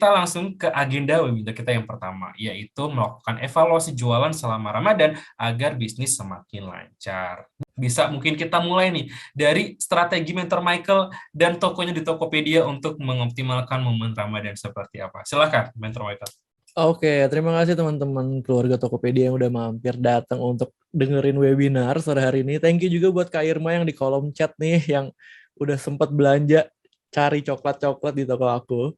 kita langsung ke agenda webinar kita yang pertama, yaitu melakukan evaluasi jualan selama Ramadan agar bisnis semakin lancar. Bisa mungkin kita mulai nih dari strategi Mentor Michael dan tokonya di Tokopedia untuk mengoptimalkan momen Ramadan seperti apa. Silakan, Mentor Michael. Oke, terima kasih teman-teman keluarga Tokopedia yang udah mampir datang untuk dengerin webinar sore hari ini. Thank you juga buat Kak Irma yang di kolom chat nih, yang udah sempat belanja cari coklat-coklat di toko aku.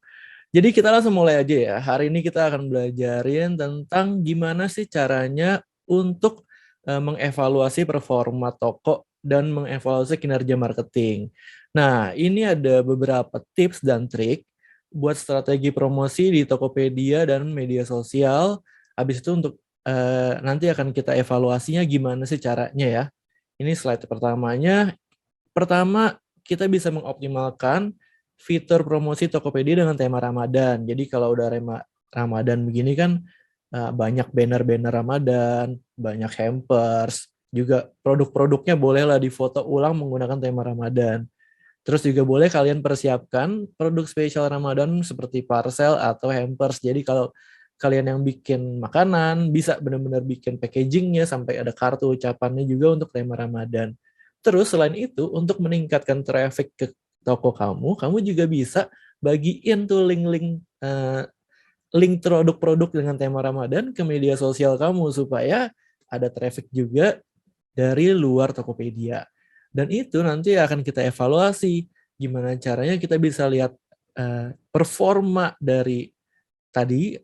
Jadi kita langsung mulai aja ya. Hari ini kita akan belajarin tentang gimana sih caranya untuk mengevaluasi performa toko dan mengevaluasi kinerja marketing. Nah, ini ada beberapa tips dan trik buat strategi promosi di Tokopedia dan media sosial. Habis itu untuk nanti akan kita evaluasinya gimana sih caranya ya. Ini slide pertamanya. Pertama, kita bisa mengoptimalkan fitur promosi Tokopedia dengan tema Ramadan. Jadi kalau udah Ramadan begini kan banyak banner-banner Ramadan, banyak hampers, juga produk-produknya bolehlah difoto ulang menggunakan tema Ramadan. Terus juga boleh kalian persiapkan produk spesial Ramadan seperti parcel atau hampers. Jadi kalau kalian yang bikin makanan, bisa benar-benar bikin packagingnya sampai ada kartu ucapannya juga untuk tema Ramadan. Terus selain itu, untuk meningkatkan traffic ke toko kamu juga bisa bagiin tuh link produk-produk dengan tema Ramadan ke media sosial kamu supaya ada traffic juga dari luar Tokopedia. Dan itu nanti akan kita evaluasi gimana caranya kita bisa lihat performa dari tadi,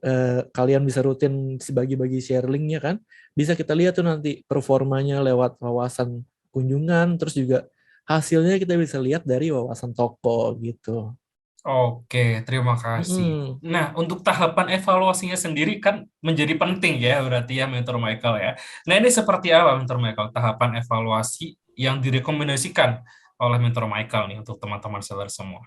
kalian bisa rutin bagi-bagi share linknya kan, bisa kita lihat tuh nanti performanya lewat wawasan kunjungan, terus juga hasilnya kita bisa lihat dari wawasan toko gitu. Oke, terima kasih. Mm-mm. Nah, untuk tahapan evaluasinya sendiri kan menjadi penting ya, berarti ya, Mentor Michael ya. Nah, ini seperti apa, Mentor Michael, tahapan evaluasi yang direkomendasikan oleh Mentor Michael nih untuk teman-teman seller semua?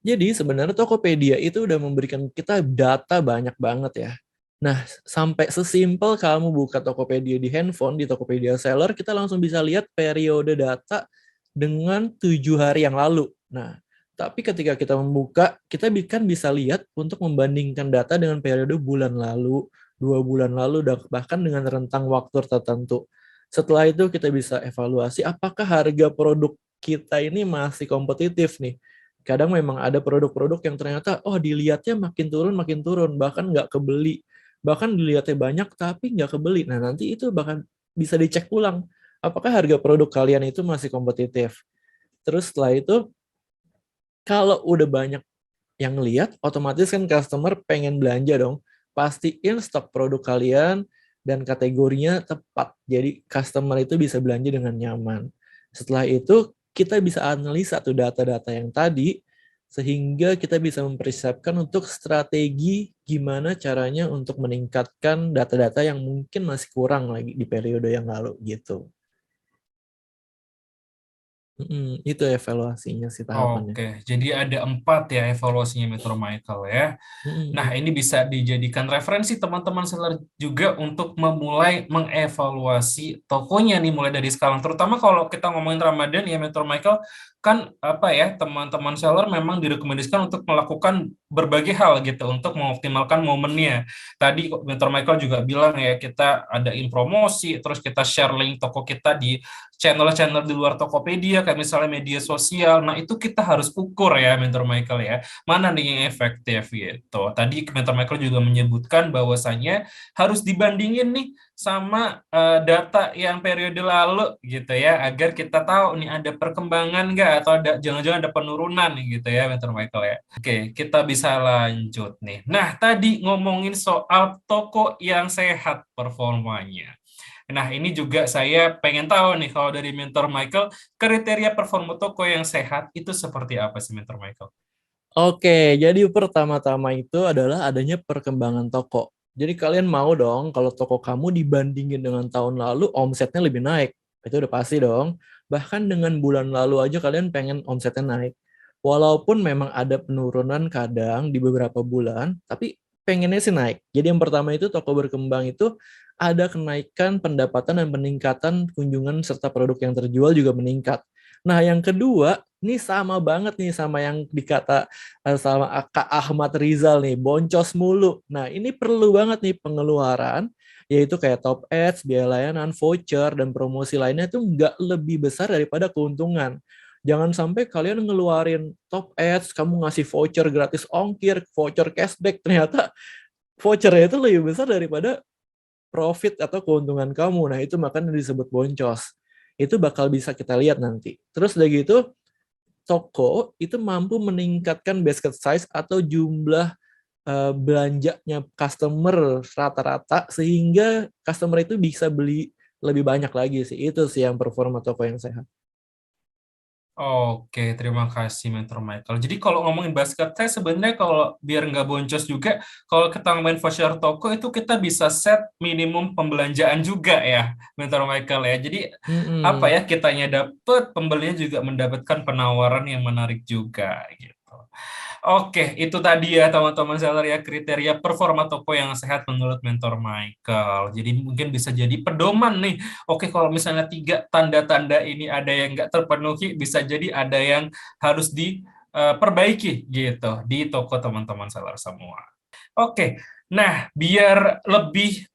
Jadi sebenarnya Tokopedia itu udah memberikan kita data banyak banget ya. Nah, sampai sesimpel kamu buka Tokopedia di handphone, di Tokopedia Seller, kita langsung bisa lihat periode data dengan 7 hari yang lalu. Nah, tapi ketika kita membuka, kita kan bisa lihat untuk membandingkan data dengan periode bulan lalu, 2 bulan lalu, bahkan dengan rentang waktu tertentu. Setelah itu kita bisa evaluasi apakah harga produk kita ini masih kompetitif nih. Kadang memang ada produk-produk yang ternyata, oh dilihatnya makin turun, bahkan nggak kebeli. Bahkan dilihatnya banyak, tapi nggak kebeli. Nah, nanti itu bahkan bisa dicek ulang. Apakah harga produk kalian itu masih kompetitif? Terus setelah itu, kalau udah banyak yang lihat, otomatis kan customer pengen belanja dong. Pastiin stok produk kalian dan kategorinya tepat. Jadi customer itu bisa belanja dengan nyaman. Setelah itu kita bisa analisa tuh data-data yang tadi sehingga kita bisa mempersiapkan untuk strategi gimana caranya untuk meningkatkan data-data yang mungkin masih kurang lagi di periode yang lalu gitu. Itu evaluasinya sih tahapannya. Oke, jadi ada 4 ya evaluasinya Metro Michael ya. Nah, Mm-mm. ini bisa dijadikan referensi teman-teman seller juga untuk memulai mengevaluasi tokonya nih mulai dari sekarang. Terutama kalau kita ngomongin Ramadan ya Metro Michael, kan apa ya, teman-teman seller memang direkomendasikan untuk melakukan berbagai hal gitu untuk mengoptimalkan momennya. Tadi Metro Michael juga bilang ya, kita adain promosi, terus kita share link toko kita di channel-channel di luar Tokopedia kayak misalnya media sosial. Nah, itu kita harus ukur ya Mentor Michael ya, mana nih yang efektif gitu. Tadi Mentor Michael juga menyebutkan bahwasannya harus dibandingin nih sama data yang periode lalu gitu ya, agar kita tahu nih ada perkembangan nggak atau ada jangan-jangan ada penurunan nih gitu ya Mentor Michael ya. Oke, kita bisa lanjut nih. Nah, tadi ngomongin soal toko yang sehat performanya. Nah, ini juga saya pengen tahu nih, kalau dari Mentor Michael, kriteria performa toko yang sehat itu seperti apa sih, Mentor Michael? Oke, jadi pertama-tama itu adalah adanya perkembangan toko. Jadi kalian mau dong kalau toko kamu dibandingin dengan tahun lalu omsetnya lebih naik. Itu udah pasti dong. Bahkan dengan bulan lalu aja kalian pengen omsetnya naik. Walaupun memang ada penurunan kadang di beberapa bulan, tapi pengennya sih naik. Jadi yang pertama itu toko berkembang itu ada kenaikan pendapatan dan peningkatan kunjungan serta produk yang terjual juga meningkat. Nah, yang kedua Ini sama banget nih sama yang dikata sama Kak Ahmad Rizal nih, boncos mulu. Nah, ini perlu banget nih pengeluaran, yaitu kayak top ads, biaya layanan, voucher, dan promosi lainnya itu nggak lebih besar daripada keuntungan. Jangan sampai kalian ngeluarin top ads, kamu ngasih voucher gratis ongkir, voucher cashback, ternyata vouchernya itu lebih besar daripada profit atau keuntungan kamu. Nah, itu makanya disebut boncos. Itu bakal bisa kita lihat nanti. Terus udah gitu, toko itu mampu meningkatkan basket size atau jumlah belanjanya customer rata-rata sehingga customer itu bisa beli lebih banyak lagi sih. Itu sih yang performa toko yang sehat. Oke, terima kasih Mentor Michael. Jadi kalau ngomongin basket teh sebenarnya kalau biar nggak boncos juga, kalau kita ngomongin voucher toko itu kita bisa set minimum pembelanjaan juga ya, Mentor Michael ya. Jadi apa Mm-mm. ya, kitanya dapet, pembelinya juga mendapatkan penawaran yang menarik juga gitu. Oke, itu tadi ya teman-teman seller ya kriteria performa toko yang sehat menurut Mentor Michael. Jadi mungkin bisa jadi pedoman nih. Oke, kalau misalnya 3 tanda-tanda ini ada yang nggak terpenuhi, bisa jadi ada yang harus diperbaiki gitu di toko teman-teman seller semua. Oke, nah biar lebih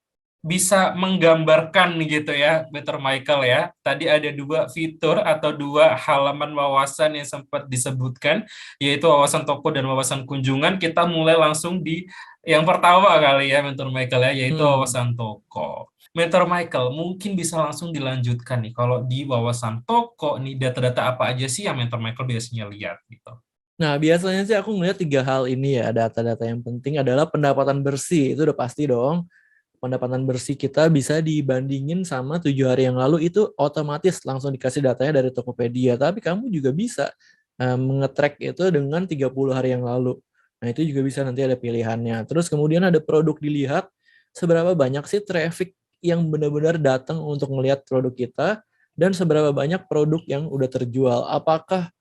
bisa menggambarkan gitu ya, Better Michael ya. Tadi ada 2 fitur atau 2 halaman wawasan yang sempat disebutkan, yaitu wawasan toko dan wawasan kunjungan. Kita mulai langsung di yang pertama kali ya, Mentor Michael ya, yaitu Hmm. wawasan toko. Mentor Michael, mungkin bisa langsung dilanjutkan nih. Kalau di wawasan toko, nih data-data apa aja sih yang Mentor Michael biasanya lihat gitu? Nah, biasanya sih aku ngeliat 3 hal ini ya, data-data yang penting adalah pendapatan bersih, itu udah pasti dong. Pendapatan bersih kita bisa dibandingin sama 7 hari yang lalu, itu otomatis langsung dikasih datanya dari Tokopedia. Tapi kamu juga bisa nge-track itu dengan 30 hari yang lalu. Nah, itu juga bisa nanti ada pilihannya. Terus kemudian ada produk dilihat, seberapa banyak sih traffic yang benar-benar datang untuk melihat produk kita, dan seberapa banyak produk yang udah terjual. Apakah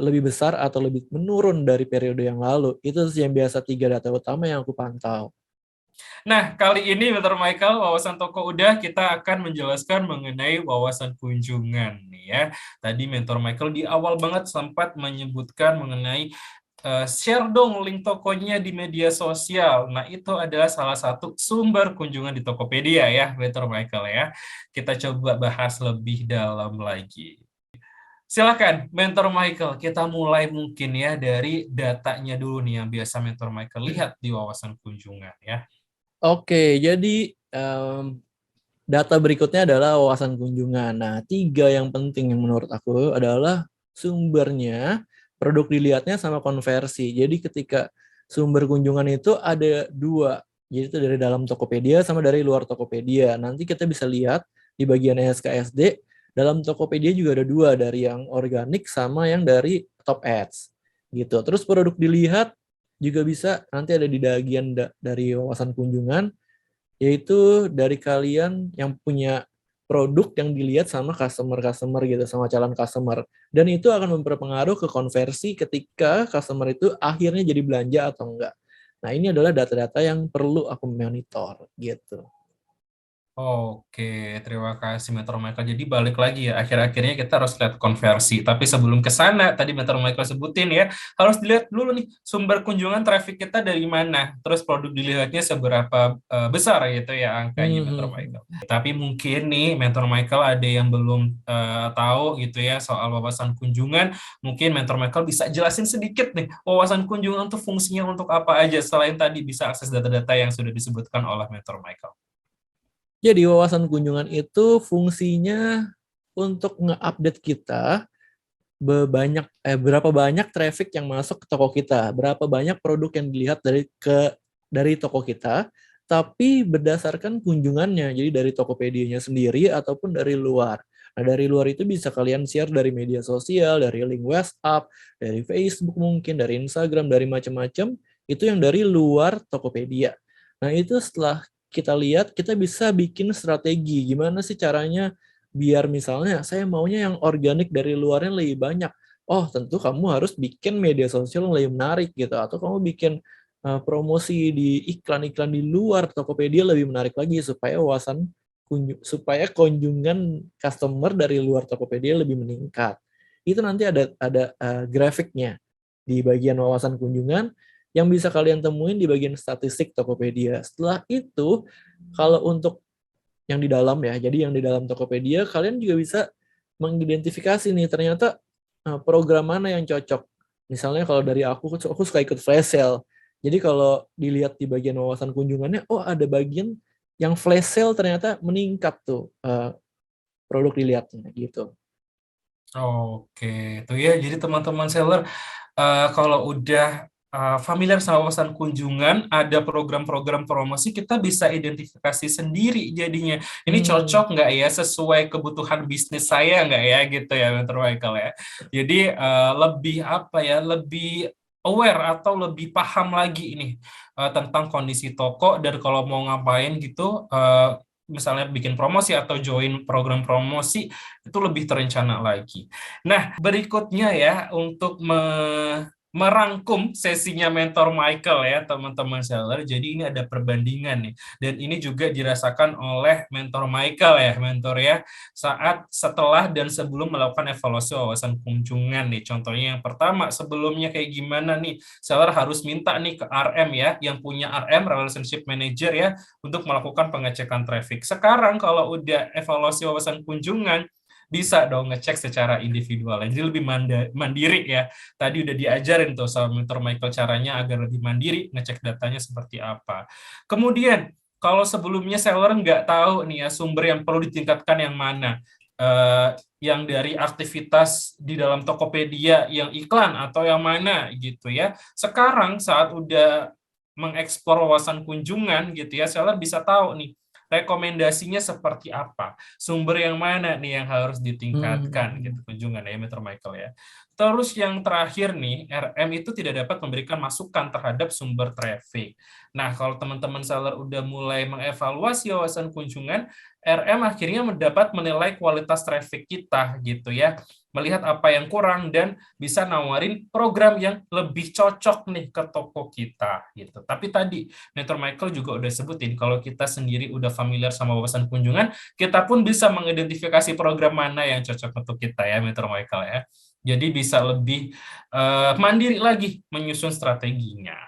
lebih besar atau lebih menurun dari periode yang lalu. Itu sih yang biasa 3 data utama yang aku pantau. Nah, kali ini Dr. Michael, wawasan toko udah, kita akan menjelaskan mengenai wawasan kunjungan nih ya. Tadi Mentor Michael di awal banget sempat menyebutkan mengenai share dong link tokonya di media sosial. Nah, itu adalah salah satu sumber kunjungan di Tokopedia ya, Mentor Michael ya. Kita coba bahas lebih dalam lagi. Silakan, Mentor Michael. Kita mulai mungkin ya dari datanya dulu nih yang biasa Mentor Michael lihat di wawasan kunjungan ya. Oke, jadi data berikutnya adalah wawasan kunjungan. Nah, 3 yang penting yang menurut aku adalah sumbernya, produk dilihatnya, sama konversi. Jadi ketika sumber kunjungan itu ada 2, jadi itu dari dalam Tokopedia sama dari luar Tokopedia. Nanti kita bisa lihat di bagian SKSD, dalam Tokopedia juga ada 2, dari yang organik sama yang dari top ads. Gitu. Terus produk dilihat juga bisa nanti ada di bagian dari wawasan kunjungan, yaitu dari kalian yang punya produk yang dilihat sama customer-customer gitu, sama calon customer. Dan itu akan memperpengaruh ke konversi ketika customer itu akhirnya jadi belanja atau enggak. Nah, ini adalah data-data yang perlu aku monitor gitu. Oke, terima kasih Metro Michael. Jadi balik lagi ya, akhir-akhirnya kita harus lihat konversi. Tapi sebelum ke sana, tadi Metro Michael sebutin ya, harus dilihat dulu nih sumber kunjungan traffic kita dari mana. Terus produk dilihatnya seberapa besar gitu ya angkanya Metro Hmm. Michael. Tapi mungkin nih Metro Michael ada yang belum tahu gitu ya soal wawasan kunjungan. Mungkin Mentor Michael bisa jelasin sedikit nih, wawasan kunjungan tuh fungsinya untuk apa aja selain tadi bisa akses data-data yang sudah disebutkan oleh Mentor Michael. Jadi wawasan kunjungan itu fungsinya untuk nge-update kita berapa banyak traffic yang masuk ke toko kita, berapa banyak produk yang dilihat dari toko kita, tapi berdasarkan kunjungannya, jadi dari Tokopedia-nya sendiri ataupun dari luar. Nah, dari luar itu bisa kalian share dari media sosial, dari link WhatsApp, dari Facebook mungkin, dari Instagram, dari macam-macam, itu yang dari luar Tokopedia. Nah, itu setelah kita lihat, kita bisa bikin strategi, gimana sih caranya biar misalnya saya maunya yang organik dari luarnya lebih banyak. Oh, tentu kamu harus bikin media sosial yang lebih menarik gitu. Atau kamu bikin promosi di iklan-iklan di luar Tokopedia lebih menarik lagi supaya kunjungan customer dari luar Tokopedia lebih meningkat. itu nanti ada grafiknya di bagian wawasan kunjungan yang bisa kalian temuin di bagian statistik Tokopedia. Setelah itu, kalau untuk yang di dalam ya, jadi yang di dalam Tokopedia, kalian juga bisa mengidentifikasi nih, ternyata program mana yang cocok. Misalnya kalau dari aku suka ikut flash sale. Jadi kalau dilihat di bagian wawasan kunjungannya, oh ada bagian yang flash sale ternyata meningkat tuh produk dilihatnya gitu. Oke, tuh ya. Jadi teman-teman seller, kalau udah familiar sama pesan kunjungan, ada program-program promosi, kita bisa identifikasi sendiri jadinya. Ini cocok nggak ya, sesuai kebutuhan bisnis saya nggak ya, gitu ya, Mr. Michael ya. Jadi lebih apa ya, lebih aware atau lebih paham lagi ini tentang kondisi toko, dan kalau mau ngapain gitu, misalnya bikin promosi atau join program promosi, itu lebih terencana lagi. Nah, berikutnya ya, untuk merangkum sesinya Mentor Michael ya, teman-teman seller. Jadi ini ada perbandingan nih. Dan ini juga dirasakan oleh Mentor Michael ya, mentor ya, saat setelah dan sebelum melakukan evaluasi wawasan kunjungan nih. Contohnya yang pertama, sebelumnya kayak gimana nih? Seller harus minta nih ke RM ya, yang punya RM, Relationship Manager ya, untuk melakukan pengecekan traffic. Sekarang kalau udah evaluasi wawasan kunjungan, bisa dong ngecek secara individual. Jadi lebih mandiri ya. Tadi udah diajarin tuh sama Mentor Michael caranya agar lebih mandiri, ngecek datanya seperti apa. Kemudian, kalau sebelumnya seller nggak tahu nih ya sumber yang perlu ditingkatkan yang mana, yang dari aktivitas di dalam Tokopedia yang iklan atau yang mana gitu ya. Sekarang saat udah mengeksplor wawasan kunjungan gitu ya, seller bisa tahu nih rekomendasinya seperti apa, sumber yang mana nih yang harus ditingkatkan gitu kunjungan ya, Mr. Michael ya. Terus yang terakhir nih, RM itu tidak dapat memberikan masukan terhadap sumber traffic. Nah, kalau teman-teman seller udah mulai mengevaluasi wawasan kunjungan, RM akhirnya mendapat menilai kualitas traffic kita gitu ya, melihat apa yang kurang dan bisa nawarin program yang lebih cocok nih ke toko kita gitu. Tapi tadi Mentor Michael juga udah sebutin kalau kita sendiri udah familiar sama wawasan kunjungan, kita pun bisa mengidentifikasi program mana yang cocok untuk kita ya, Mentor Michael ya. Jadi bisa lebih mandiri lagi menyusun strateginya.